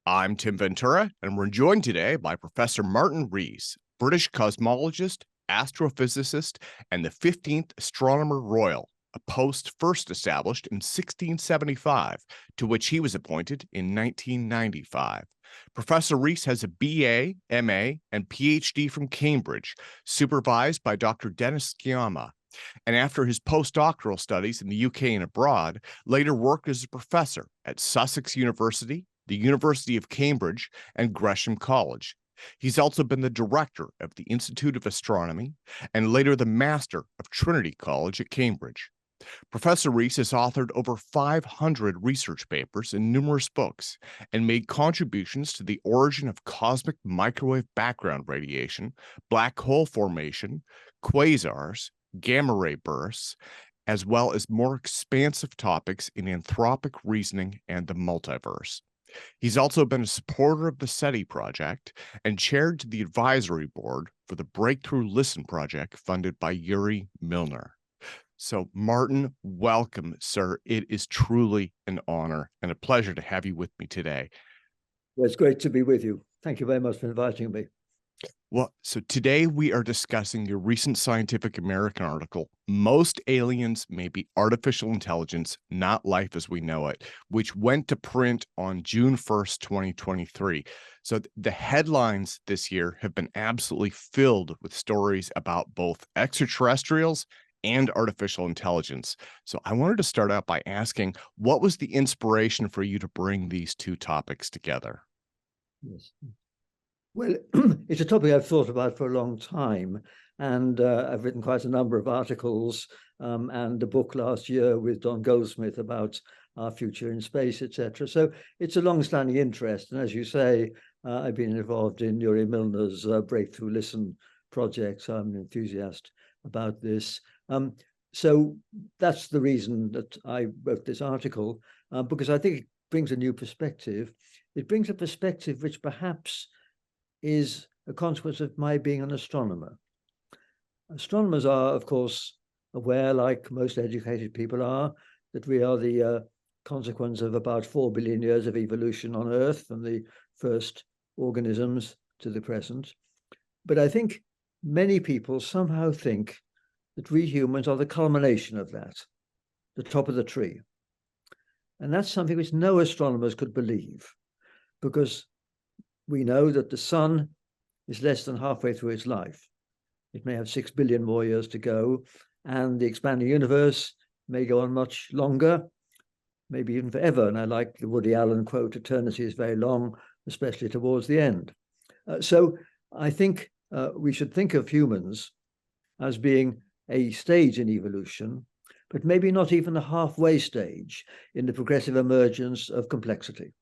I'm Tim Ventura, and we're joined today by Professor Martin Rees, British cosmologist, astrophysicist, and the 15th Astronomer Royal, a post first established in 1675, to which he was appointed in 1995. Professor Rees has a BA, MA, and PhD from Cambridge, supervised by Dr. Dennis Sciama, and after his postdoctoral studies in the UK and abroad, later worked as a professor at Sussex University, the University of Cambridge, and Gresham College. He's also been the director of the Institute of Astronomy and later the Master of Trinity College at Cambridge. Professor Rees has authored over 500 research papers and numerous books and made contributions to the origin of cosmic microwave background radiation, black hole formation, quasars, gamma ray bursts, as well as more expansive topics in anthropic reasoning and the multiverse. He's also been a supporter of the SETI project and chaired to the advisory board for the Breakthrough Listen project funded by Yuri Milner. So, Martin, welcome, sir. It is truly an honor and a pleasure to have you with me today. Well, it's great to be with you. Thank you very much for inviting me. Well, so today we are discussing your recent Scientific American article, Most Aliens May Be Artificial Intelligence, Not Life as We Know It, which went to print on June 1st, 2023. So the headlines this year have been absolutely filled with stories about both extraterrestrials and artificial intelligence. So I wanted to start out by asking, what was the inspiration for you to bring these two topics together? Yes. Well, it's a topic I've thought about for a long time, and I've written quite a number of articles and a book last year with Don Goldsmith about our future in space, etc. So it's a long-standing interest, and as you say, I've been involved in Yuri Milner's Breakthrough Listen project, so I'm an enthusiast about this. So that's the reason that I wrote this article, because I think it brings a new perspective. It brings a perspective which perhaps is a consequence of my being an astronomer. Astronomers are, of course, aware, like most educated people are, that we are the consequence of about 4 billion years of evolution on Earth, from the first organisms to the present. But I think many people somehow think that we humans are the culmination of that, the top of the tree. And that's something which no astronomers could believe, because we know that the sun is less than halfway through its life. It may have 6 billion more years to go, and the expanding universe may go on much longer, maybe even forever. And I like the Woody Allen quote, eternity is very long, especially towards the end. So I think we should think of humans as being a stage in evolution, but maybe not even a halfway stage in the progressive emergence of complexity.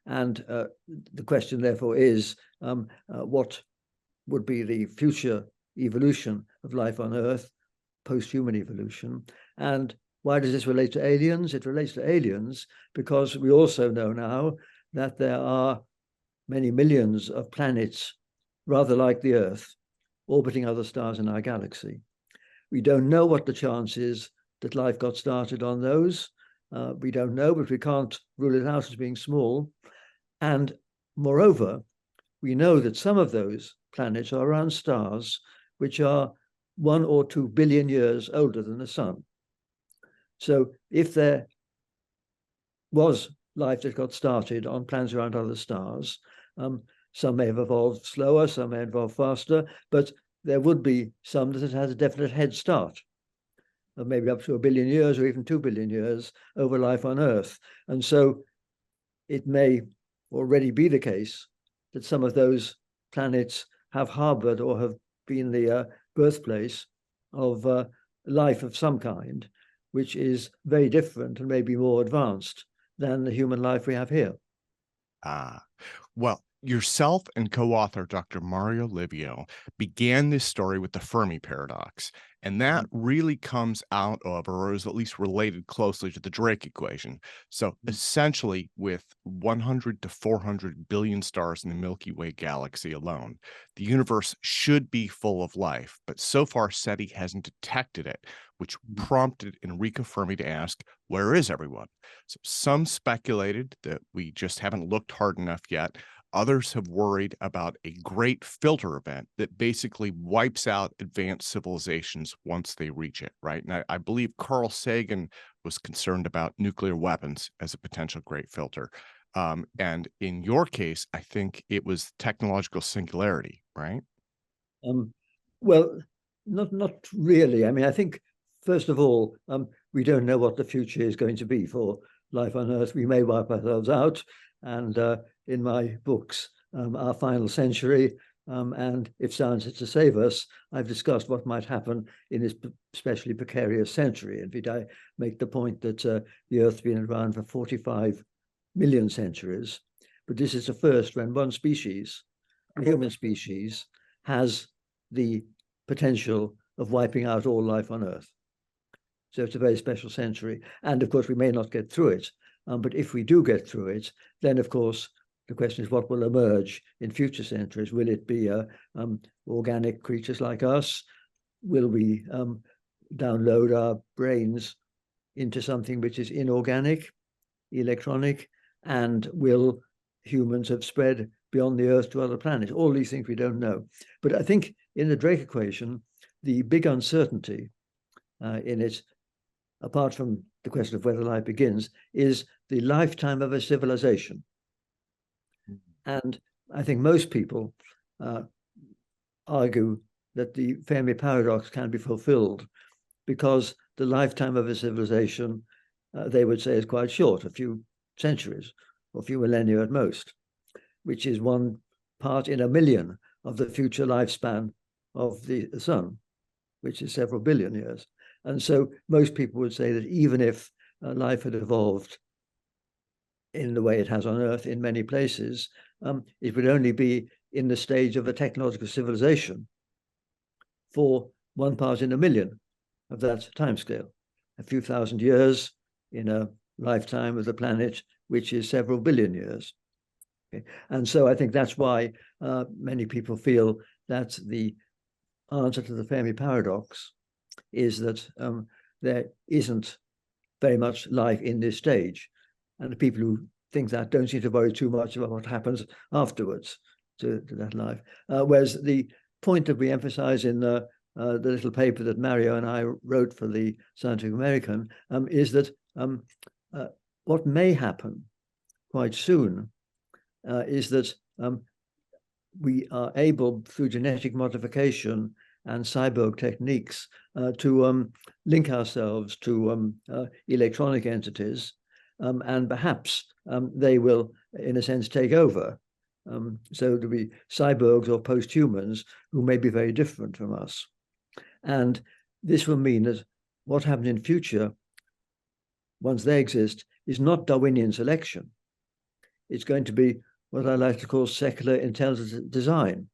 And the question, therefore, is what would be the future evolution of life on Earth, post-human evolution? And why does this relate to aliens? It relates to aliens because we also know now that there are many millions of planets, rather like the Earth, orbiting other stars in our galaxy. We don't know what the chance is that life got started on those. We don't know, but we can't rule it out as being small. And moreover, we know that some of those planets are around stars which are 1 or 2 billion years older than the sun. So if there was life that got started on planets around other stars, some may have evolved slower, some may have evolved faster, but there would be some that has a definite head start of maybe up to 1 billion years or even 2 billion years over life on Earth. And so it may already be the case that some of those planets have harbored or have been the birthplace of life of some kind, which is very different and maybe more advanced than the human life we have here. Well, yourself and co-author Dr. Mario Livio began this story with the Fermi Paradox, And that really comes out of, or is at least related closely to the Drake equation. So essentially, with 100 to 400 billion stars in the Milky Way galaxy alone, the universe should be full of life. But so far, SETI hasn't detected it, which prompted Enrico Fermi to ask, where is everyone? So some speculated that we just haven't looked hard enough yet. Others have worried about a great filter event that basically wipes out advanced civilizations once they reach it, right? And I believe Carl Sagan was concerned about nuclear weapons as a potential great filter. And in your case, I think it was technological singularity, right? Well, not really. I mean, I think, first of all, we don't know what the future is going to be for life on Earth. We may wipe ourselves out. And in my books, Our Final Century, and If Science is to Save Us, I've discussed what might happen in this especially precarious century. Indeed, I make the point that the Earth's been around for 45 million centuries, but this is the first when one species, the human species, has the potential of wiping out all life on Earth. So it's a very special century. And of course, we may not get through it. But if we do get through it, then of course, the question is what will emerge in future centuries? Will it be organic creatures like us? Will we download our brains into something which is inorganic, electronic? And will humans have spread beyond the Earth to other planets? All these things we don't know. But I think in the Drake equation, the big uncertainty in it, apart from the question of whether life begins, is the lifetime of a civilization. And I think most people argue that the Fermi Paradox can be fulfilled because the lifetime of a civilization, they would say, is quite short, a few centuries or a few millennia at most, which is one part in a million of the future lifespan of the sun, which is several billion years. And so most people would say that even if life had evolved in the way it has on Earth in many places, it would only be in the stage of a technological civilization for one part in a million of that timescale, a few thousand years in a lifetime of the planet, which is several billion years. Okay. And so I think that's why many people feel that the answer to the Fermi paradox is that there isn't very much life in this stage. And the people who think that don't seem to worry too much about what happens afterwards to that life. Whereas the point that we emphasize in the little paper that Mario and I wrote for the Scientific American is that what may happen quite soon is that we are able, through genetic modification and cyborg techniques, to link ourselves to electronic entities, and perhaps they will, in a sense, take over. So there'll be cyborgs or post-humans who may be very different from us. And this will mean that what happens in future, once they exist, is not Darwinian selection. It's going to be what I like to call secular intelligent design.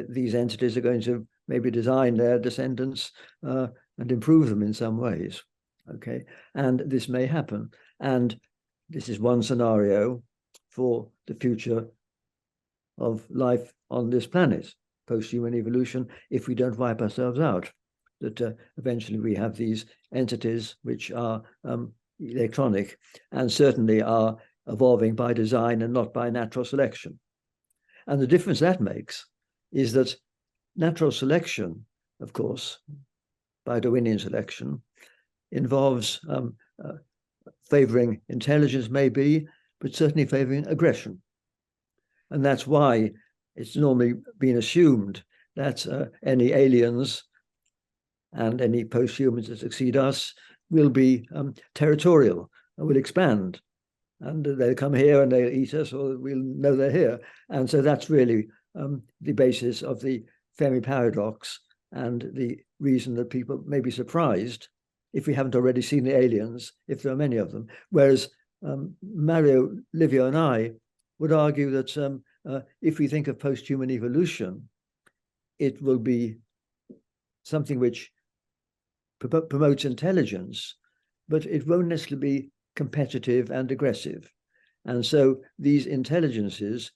These entities are going to maybe design their descendants and improve them in some ways. Okay, and this may happen. And this is one scenario for the future of life on this planet, post-human evolution, if we don't wipe ourselves out, that eventually we have these entities which are electronic and certainly are evolving by design and not by natural selection. And the difference that makes is that natural selection, of course, by Darwinian selection, involves favoring intelligence, maybe, but certainly favoring aggression. And that's why it's normally been assumed that any aliens and any post-humans that succeed us will be territorial and will expand. And they'll come here and they'll eat us, or we'll know they're here. And so that's really the basis of the Fermi paradox and the reason that people may be surprised if we haven't already seen the aliens, if there are many of them. Whereas Mario, Livio, and I would argue that if we think of post-human evolution, it will be something which promotes intelligence, but it won't necessarily be competitive and aggressive. And so these intelligences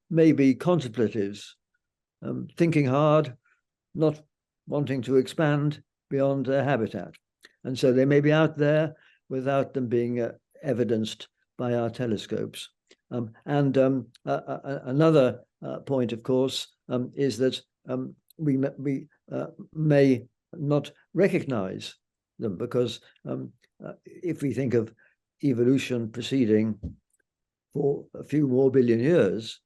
may be contemplatives, thinking hard, not wanting to expand beyond their habitat. And so they may be out there without them being evidenced by our telescopes. Another point, of course, is that we may not recognize them, because if we think of evolution proceeding for a few more billion years,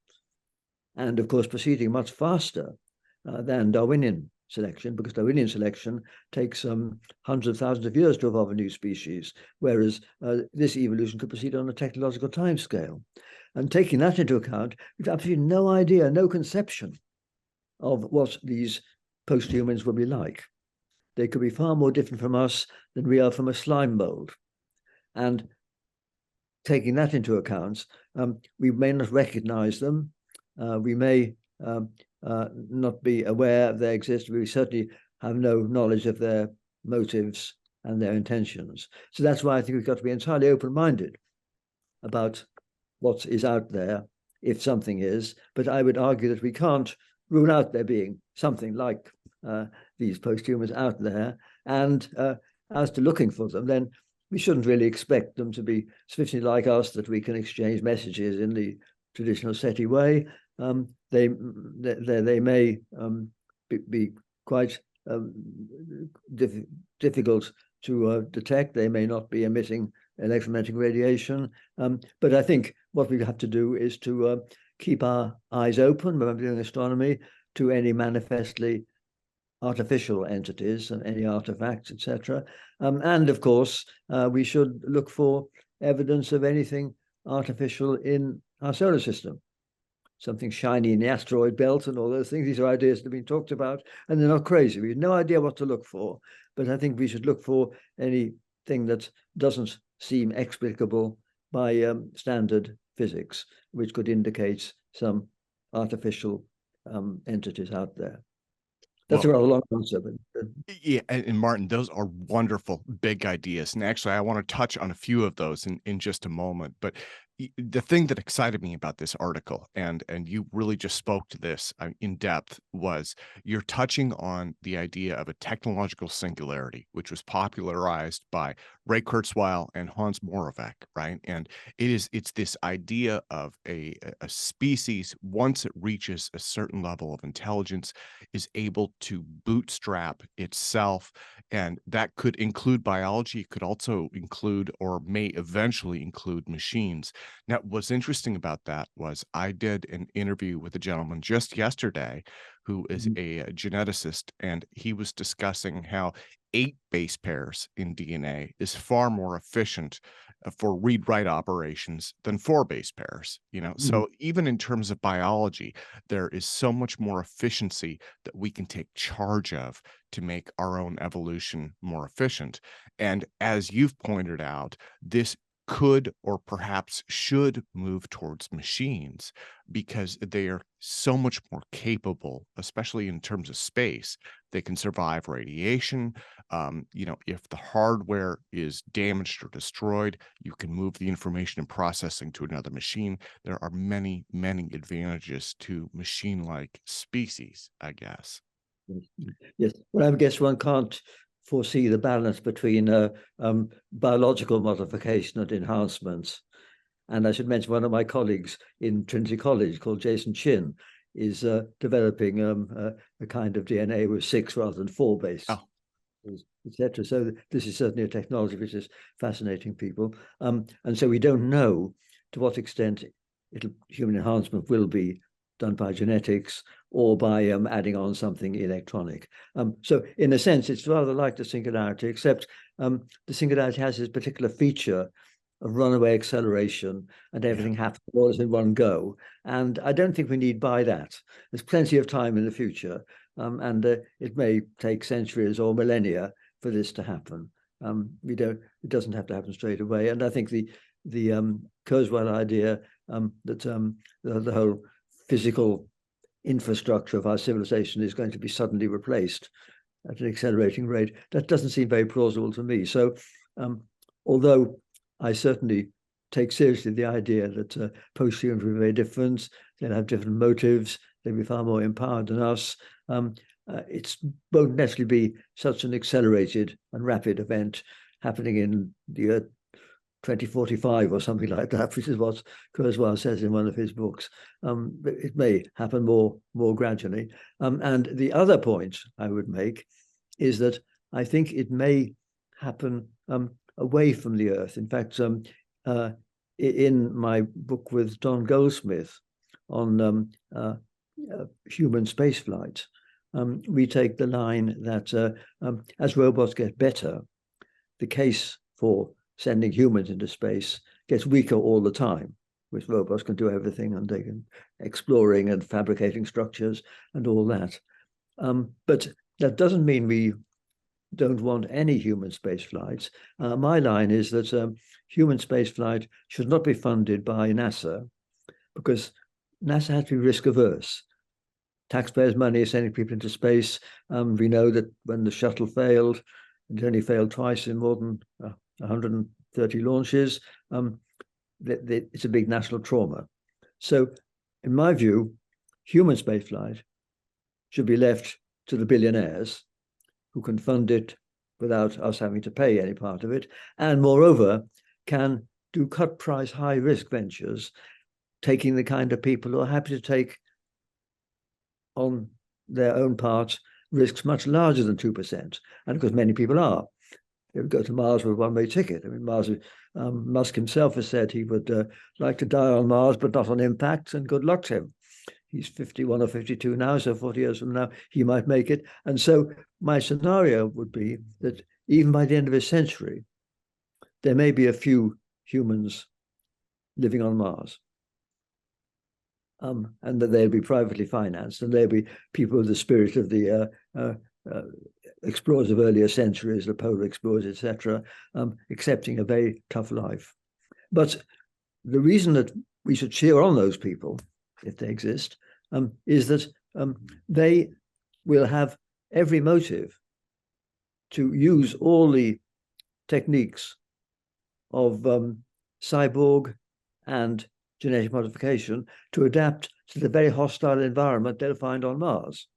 and of course proceeding much faster than Darwinian selection, because Darwinian selection takes hundreds of thousands of years to evolve a new species, whereas this evolution could proceed on a technological timescale. And taking that into account, we've absolutely no idea, no conception of what these posthumans will be like. They could be far more different from us than we are from a slime mold. And taking that into account, we may not recognize them. We may not be aware of their existence. We certainly have no knowledge of their motives and their intentions. So that's why I think we've got to be entirely open-minded about what is out there, if something is. But I would argue that we can't rule out there being something like these posthumans out there. And as to looking for them, then we shouldn't really expect them to be sufficiently like us that we can exchange messages in the traditional SETI way. They may be quite difficult to detect. They may not be emitting electromagnetic radiation. But I think what we have to do is to keep our eyes open when we're doing astronomy to any manifestly artificial entities and any artifacts, etc. And of course, we should look for evidence of anything artificial in our solar system. Something shiny in the asteroid belt and all those things. These are ideas that have been talked about, and they're not crazy. We have no idea what to look for, but I think we should look for anything that doesn't seem explicable by standard physics, which could indicate some artificial entities out there. That's a rather long answer, but yeah, and Martin, those are wonderful big ideas. And actually, I want to touch on a few of those in just a moment. But the thing that excited me about this article, and you really just spoke to this in depth, was you're touching on the idea of a technological singularity, which was popularized by Ray Kurzweil and Hans Moravec, right? And it's this idea of a species, once it reaches a certain level of intelligence, is able to bootstrap itself, and that could include biology. It could also include, or may eventually include, machines. Now, what's interesting about that was I did an interview with a gentleman just yesterday who is a geneticist, and he was discussing how 8 base pairs in DNA is far more efficient for read-write operations than 4 base pairs, So even in terms of biology, there is so much more efficiency that we can take charge of to make our own evolution more efficient. And as you've pointed out, this could or perhaps should move towards machines because they are so much more capable, especially in terms of space. They can survive radiation. If the hardware is damaged or destroyed, you can move the information and processing to another machine. There are many, many advantages to machine-like species, I guess. Yes, well, I guess one can't foresee the balance between biological modification and enhancement. And I should mention one of my colleagues in Trinity College called Jason Chin is developing a kind of DNA with 6 rather than 4 base, etc. So this is certainly a technology which is fascinating people. And so we don't know to what extent human enhancement will be done by genetics or by adding on something electronic. So in a sense, it's rather like the singularity, except the singularity has this particular feature of runaway acceleration, and everything happens all in one go. And I don't think we need buy that. There's plenty of time in the future, and it may take centuries or millennia for this to happen. It doesn't have to happen straight away. And I think the Kurzweil idea that the whole physical infrastructure of our civilization is going to be suddenly replaced at an accelerating rate. That doesn't seem very plausible to me. So although I certainly take seriously the idea that post-humans will be very different, they'll have different motives, they'll be far more empowered than us, it won't necessarily be such an accelerated and rapid event happening in the year 2045 or something like that, which is what Kurzweil says in one of his books. It may happen more gradually. And the other point I would make is that I think it may happen away from the Earth. In fact, in my book with Don Goldsmith on human spaceflight, we take the line that as robots get better, the case for sending humans into space gets weaker all the time, which robots can do everything and they can exploring and fabricating structures and all that. But that doesn't mean we don't want any human space flights. My line is that human space flight should not be funded by NASA because NASA has to be risk averse. Taxpayers' money is sending people into space. We know that when the shuttle failed, it only failed twice in more than 130 launches. It's a big national trauma. So, in my view, human spaceflight should be left to the billionaires who can fund it without us having to pay any part of it, and moreover, can do cut price, high risk ventures, taking the kind of people who are happy to take on their own part risks much larger than 2%. And of course, many people are. They would go to Mars with a one-way ticket. I mean, Musk himself has said he would like to die on Mars, but not on impact, and good luck to him. He's 51 or 52 now, so 40 years from now, he might make it. And so my scenario would be that even by the end of this century, there may be a few humans living on Mars. And that they'll be privately financed, and they'll be people with the spirit of the explorers of earlier centuries, the polar explorers, etc., accepting a very tough life. But the reason that we should cheer on those people, if they exist, is that they will have every motive to use all the techniques of cyborg and genetic modification to adapt to the very hostile environment they'll find on Mars.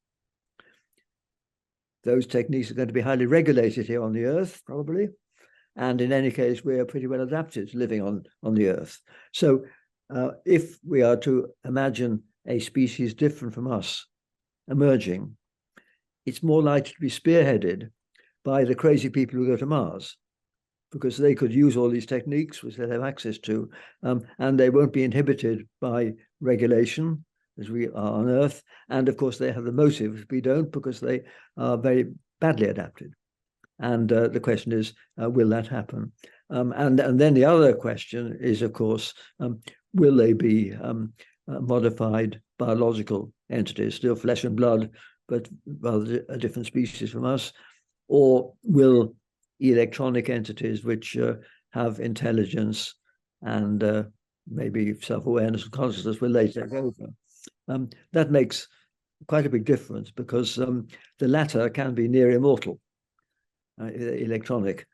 Those techniques are going to be highly regulated here on the Earth, probably. And in any case, we are pretty well adapted to living on the Earth. So if we are to imagine a species different from us emerging, it's more likely to be spearheaded by the crazy people who go to Mars, because they could use all these techniques which they have access to, and they won't be inhibited by regulation as we are on Earth. And of course, they have the motive, which we don't, because they are very badly adapted. And the question is, will that happen? And then the other question is, of course, will they be modified biological entities, still flesh and blood, but rather a different species from us? Or will electronic entities which have intelligence and maybe self-awareness and consciousness, will they take over? That makes quite a big difference, because the latter can be near immortal, electronic,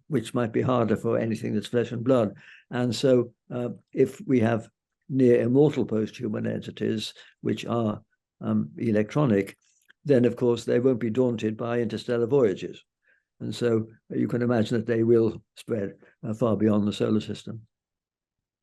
which might be harder for anything that's flesh and blood. And so if we have near immortal post-human entities which are electronic, then of course they won't be daunted by interstellar voyages. And so you can imagine that they will spread far beyond the solar system.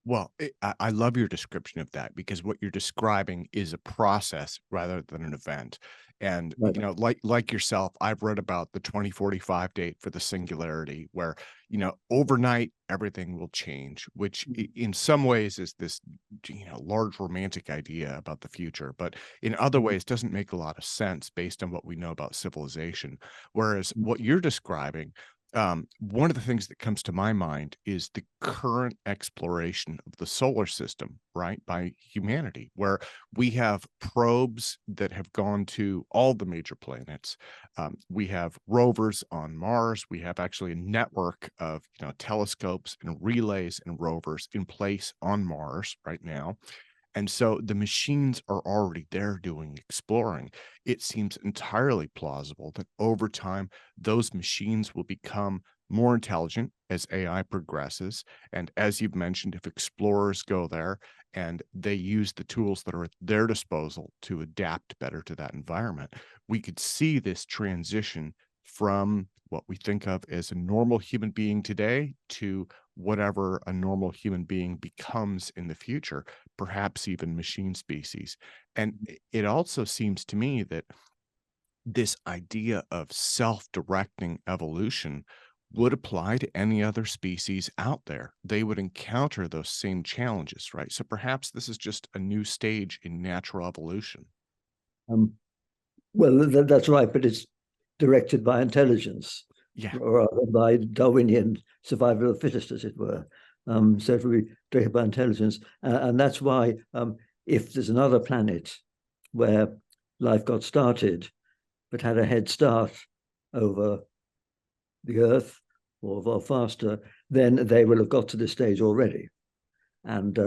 Well, I love your description of that, because what you're describing is a process rather than an event. And, Right. you know, like yourself, I've read about the 2045 date for the Singularity, where, you know, overnight everything will change, which in some ways is this, you know, large romantic idea about the future, but in other ways doesn't make a lot of sense based on what we know about civilization. Whereas what you're describing, one of the things that comes to my mind is the current exploration of the solar system, right, by humanity, where we have probes that have gone to all the major planets. We have rovers on Mars. We have actually a network of, you know, telescopes and relays and rovers in place on Mars right now. And so the machines are already there doing exploring. It seems entirely plausible that over time, those machines will become more intelligent as AI progresses. And as you've mentioned, if explorers go there and they use the tools that are at their disposal to adapt better to that environment, we could see this transition from what we think of as a normal human being today to whatever a normal human being becomes in the future, perhaps even machine species. And it also seems to me that this idea of self-directing evolution would apply to any other species out there. They would encounter those same challenges, right? So perhaps this is just a new stage in natural evolution. Um, well, that's right, but it's directed by intelligence Yeah. rather than by Darwinian survival of the fittest, as it were. So it will be directed by intelligence. And that's why if there's another planet where life got started, but had a head start over the Earth or faster, then they will have got to this stage already. And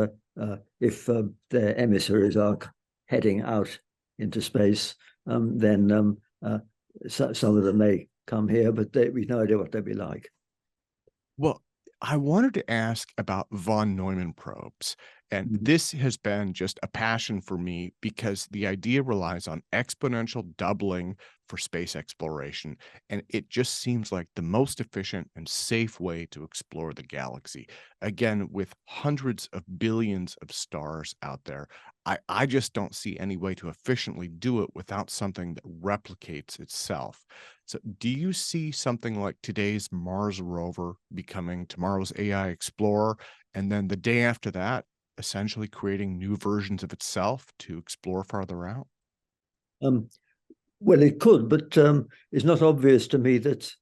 if their emissaries are heading out into space, then some of them may come here, but we've no idea what they'll be like. Well, I wanted to ask about von Neumann probes. And Mhm. this has been just a passion for me because the idea relies on exponential doubling for space exploration. And it just seems like the most efficient and safe way to explore the galaxy. Again, with hundreds of billions of stars out there, I just don't see any way to efficiently do it without something that replicates itself. So, do you see something like today's Mars rover becoming tomorrow's AI explorer, and then the day after that, essentially creating new versions of itself to explore farther out? Um, well, it could, but it's not obvious to me that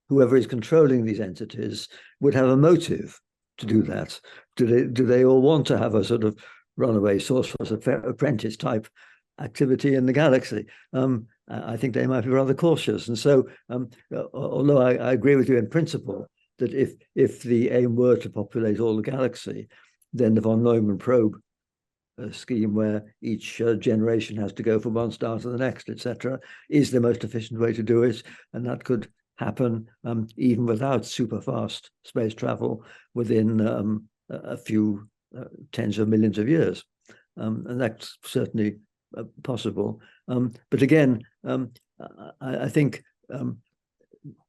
whoever is controlling these entities would have a motive to do that. Do they all want to have a sort of runaway sorcerer's apprentice type activity in the galaxy? I think they might be rather cautious. And so, although I agree with you in principle that if the aim were to populate all the galaxy, then the von Neumann probe scheme where each generation has to go from one star to the next, etc., is the most efficient way to do it. And that could happen even without super fast space travel within a few tens of millions of years. And that's certainly possible. But again, I think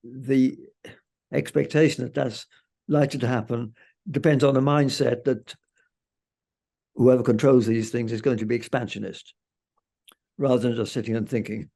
the expectation that that's likely to happen depends on a mindset that whoever controls these things is going to be expansionist rather than just sitting and thinking.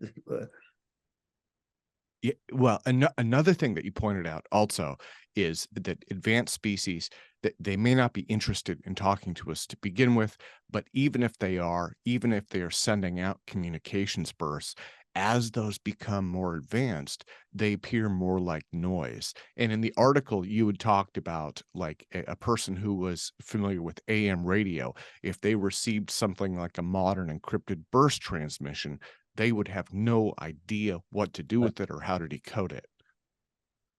Yeah, well, another thing that you pointed out also is that advanced species that they may not be interested in talking to us to begin with, but even if they are, even if they are sending out communications bursts, as those become more advanced, they appear more like noise. And in the article, you had talked about like a person who was familiar with AM radio. If they received something like a modern encrypted burst transmission, they would have no idea what to do with it or how to decode it.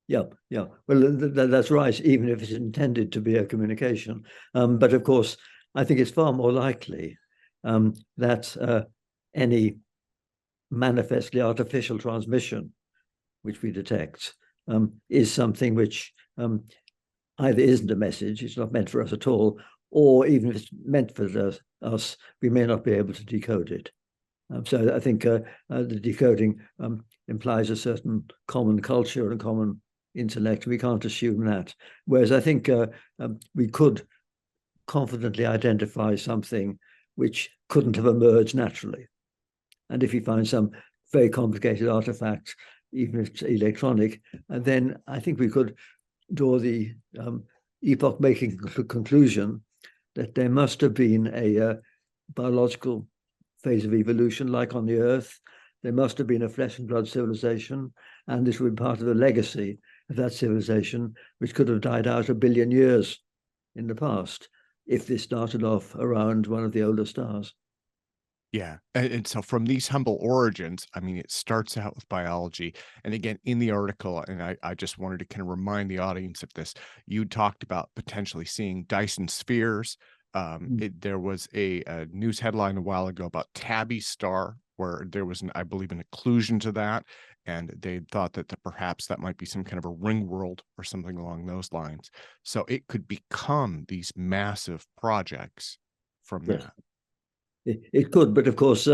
Yeah, yeah. Well, that's right, even if it's intended to be a communication. But of course, I think it's far more likely that any manifestly artificial transmission, which we detect, is something which either isn't a message, it's not meant for us at all, or even if it's meant for us, we may not be able to decode it. So I think the decoding implies a certain common culture and common intellect. We can't assume that. Whereas I think we could confidently identify something which couldn't have emerged naturally. And if you find some very complicated artifact, even if it's electronic, then I think we could draw the epoch-making conclusion that there must have been a biological phase of evolution, like on the Earth. There must have been a flesh and blood civilization, and this would be part of the legacy of that civilization, which could have died out 1 billion years in the past if this started off around one of the older stars. Yeah. And so from these humble origins, I mean, it starts out with biology. And again, in the article, and I just wanted to kind of remind the audience of this, you talked about potentially seeing Dyson spheres There was a news headline a while ago about Tabby Star, where there was, I believe, an occlusion to that, and they thought that perhaps that might be some kind of a ring world or something along those lines. So it could become these massive projects from Yes, that. it could, but of course,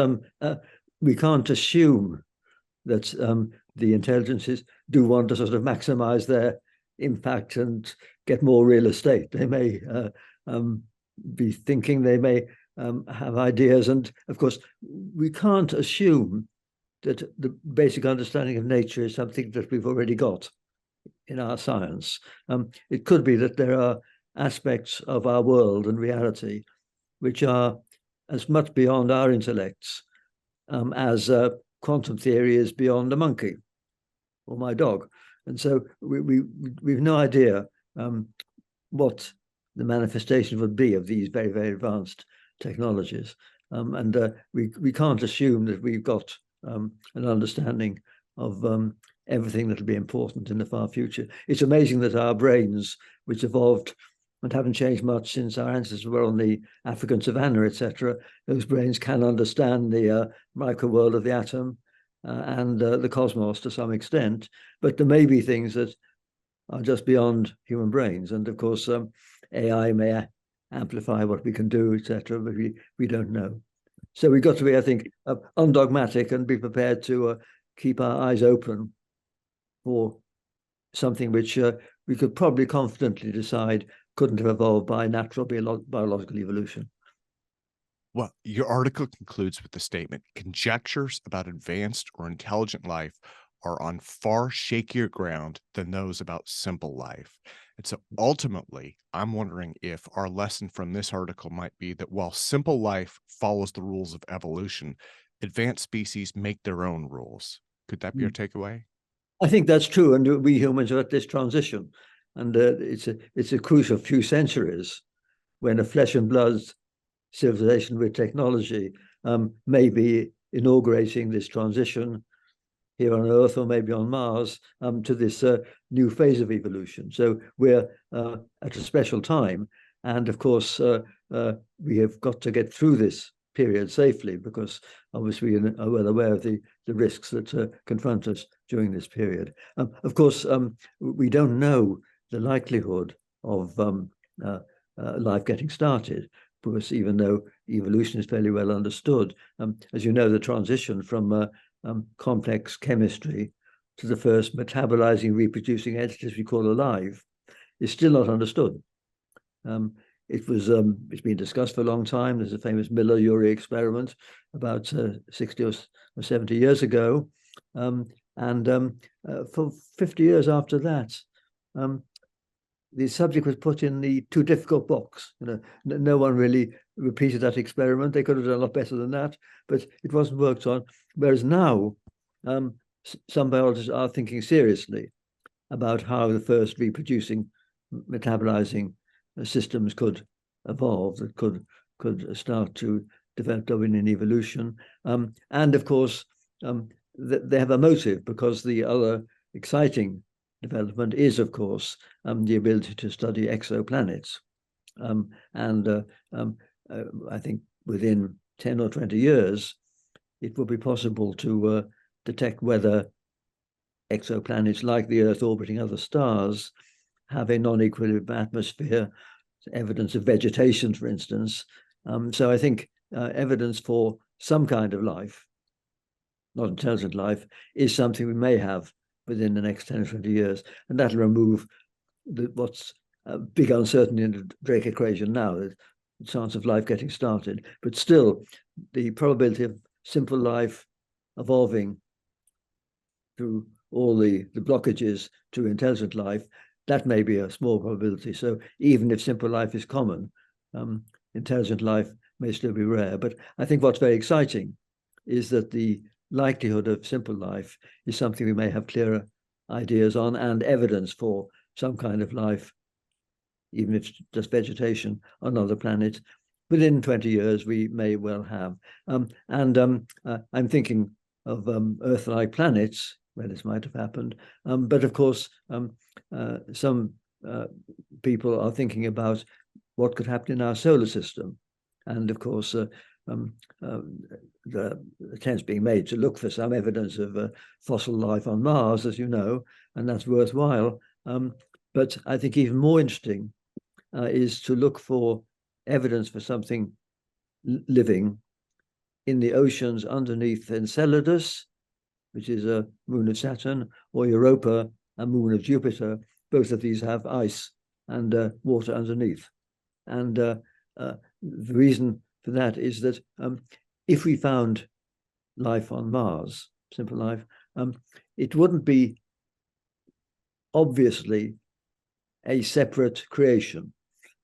we can't assume that the intelligences do want to sort of maximize their impact and get more real estate. They may be thinking, they may have ideas, and of course, we can't assume that the basic understanding of nature is something that we've already got in our science. It could be that there are aspects of our world and reality which are as much beyond our intellects as quantum theory is beyond a monkey or my dog. And so we've no idea what the manifestation would be of these very, very advanced technologies. And we can't assume that we've got an understanding of everything that will be important in the far future. It's amazing that our brains, which evolved and haven't changed much since our ancestors were on the African savannah, etc., those brains can understand the micro world of the atom and the cosmos to some extent, but there may be things that are just beyond human brains. And of course, AI may amplify what we can do, etc., but we don't know. So we've got to be, I think, undogmatic and be prepared to keep our eyes open for something which we could probably confidently decide couldn't have evolved by natural biological evolution. Well, your article concludes with the statement, conjectures about advanced or intelligent life are on far shakier ground than those about simple life. And so ultimately, I'm wondering if our lesson from this article might be that while simple life follows the rules of evolution, advanced species make their own rules. Could that be our takeaway? I think that's true. And we humans are at this transition. And it's a crucial few centuries when a flesh and blood civilization with technology may be inaugurating this transition here on Earth or maybe on Mars to this new phase of evolution. So we're at a special time. And of course, we have got to get through this period safely because obviously we are well aware of the risks that confront us during this period. Of course, we don't know the likelihood of life getting started, because even though evolution is fairly well understood, as you know, the transition from complex chemistry to the first metabolizing, reproducing entities we call alive is still not understood. It's been discussed for a long time. There's a famous Miller-Urey experiment about 60 or 70 years ago, and for 50 years after that, the subject was put in the too difficult box. No one really repeated that experiment. They could have done a lot better than that, but it wasn't worked on. Whereas now, some biologists are thinking seriously about how the first reproducing, metabolizing systems could evolve, that could start to develop Darwinian evolution. And of course, they have a motive, because the other exciting development is, of course, the ability to study exoplanets. I think within 10 or 20 years, it will be possible to detect whether exoplanets like the Earth orbiting other stars have a non-equilibrium atmosphere, evidence of vegetation, for instance. So I think evidence for some kind of life, not intelligent life, is something we may have within the next 10 or 20 years. And that'll remove what's a big uncertainty in the Drake equation now, the chance of life getting started. But still, the probability of simple life evolving through all the blockages to intelligent life, that may be a small probability. So even if simple life is common, intelligent life may still be rare. But I think what's very exciting is that the likelihood of simple life is something we may have clearer ideas on, and evidence for some kind of life, even if it's just vegetation on other planets, within 20 years we may well have. I'm thinking of Earth-like planets where this might have happened. But of course, some people are thinking about what could happen in our solar system. And of course, the attempts being made to look for some evidence of fossil life on Mars, as you know, and that's worthwhile. But I think even more interesting is to look for evidence for something living in the oceans underneath Enceladus, which is a moon of Saturn, or Europa, a moon of Jupiter. Both of these have ice and water underneath. And the reason for that is that if we found life on Mars, simple life, it wouldn't be obviously a separate creation,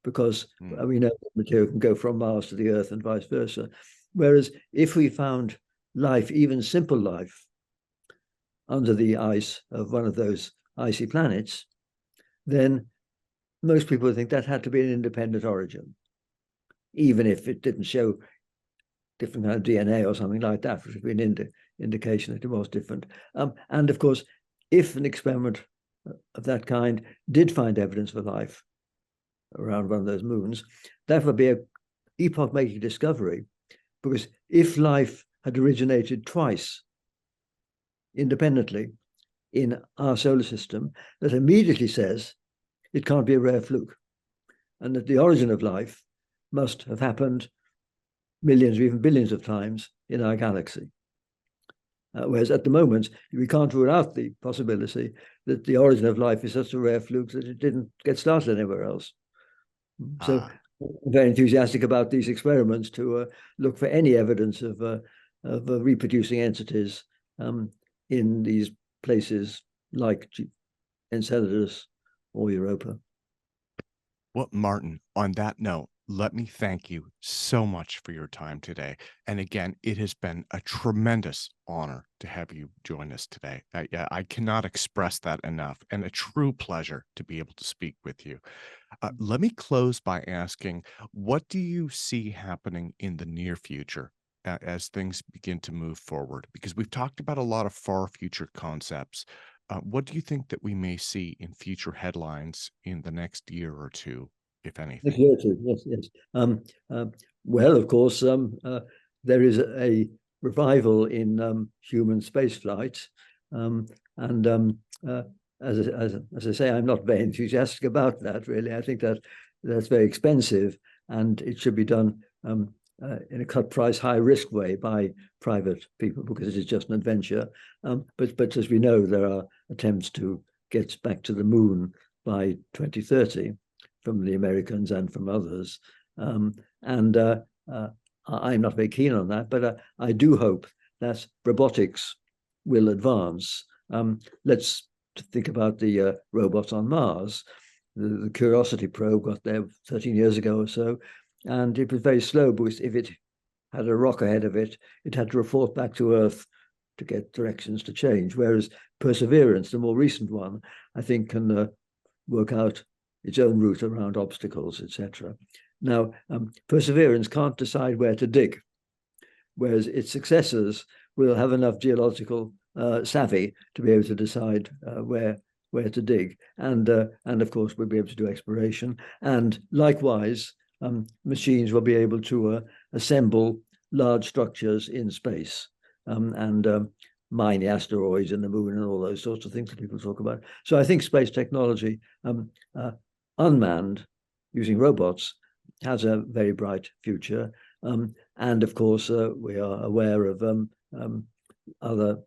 because we know material can go from Mars to the Earth and vice versa. Whereas if we found life, even simple life, under the ice of one of those icy planets, then most people would think that had to be an independent origin, even if it didn't show different kind of DNA or something like that, which would be an indication that it was different. And of course, if an experiment of that kind did find evidence for life around one of those moons, that would be an epoch-making discovery, because if life had originated twice independently in our solar system, that immediately says it can't be a rare fluke, and that the origin of life must have happened millions or even billions of times in our galaxy. Whereas at the moment, we can't rule out the possibility that the origin of life is such a rare fluke that it didn't get started anywhere else. So I'm very enthusiastic about these experiments to look for any evidence of reproducing entities in these places like Enceladus or Europa. Well, Martin, on that note, let me thank you so much for your time today. And again, it has been a tremendous honor to have you join us today. I cannot express that enough, and a true pleasure to be able to speak with you. Let me close by asking, what do you see happening in the near future as things begin to move forward? Because we've talked about a lot of far future concepts. What do you think that we may see in future headlines in the next year or two, if anything? Yes. Well, of course, there is a revival in human spaceflight, and as I say, I'm not very enthusiastic about that. Really, I think that that's very expensive, and it should be done in a cut price, high risk way by private people, because it is just an adventure. But as we know, there are attempts to get back to the moon by 2030 from the Americans and from others. I'm not very keen on that, but I do hope that robotics will advance. Let's think about the robots on Mars. The Curiosity probe got there 13 years ago or so, and it was very slow, because if it had a rock ahead of it, it had to report back to Earth to get directions to change. Whereas Perseverance, the more recent one, I think can work out its own route around obstacles, etc. Now, Perseverance can't decide where to dig, whereas its successors will have enough geological savvy to be able to decide where to dig, and of course we'll be able to do exploration, and likewise machines will be able to assemble large structures in space and mine the asteroids and the moon and all those sorts of things that people talk about. So I think space technology, unmanned, using robots, has a very bright future. And of course, we are aware of other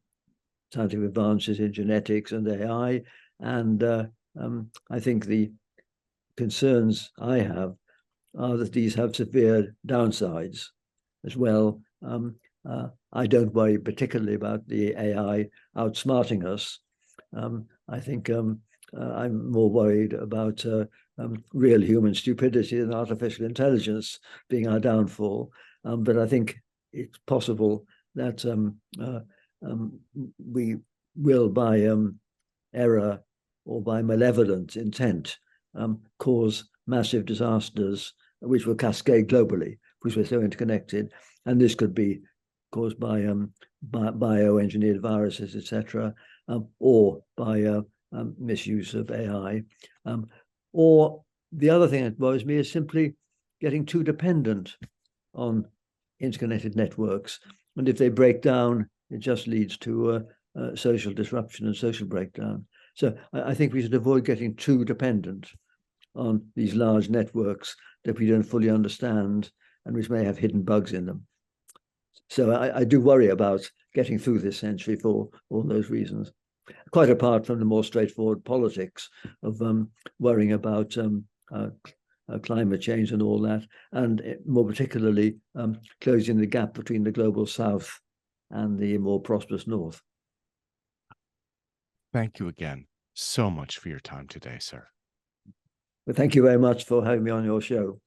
scientific advances in genetics and AI. And I think the concerns I have are that these have severe downsides as well. I don't worry particularly about the AI outsmarting us. I think I'm more worried about real human stupidity and artificial intelligence being our downfall. But I think it's possible that we will, by error or by malevolent intent, cause massive disasters which will cascade globally, because we're so interconnected. And this could be caused by bioengineered viruses, etc., or by misuse of AI, or The other thing that worries me is simply getting too dependent on interconnected networks. And if they break down, it just leads to social disruption and social breakdown. So I think we should avoid getting too dependent on these large networks that we don't fully understand and which may have hidden bugs in them. So I do worry about getting through this century for all those reasons, quite apart from the more straightforward politics of worrying about climate change and all that, and more particularly closing the gap between the global south and the more prosperous north. Thank you again so much for your time today, sir. Well, thank you very much for having me on your show.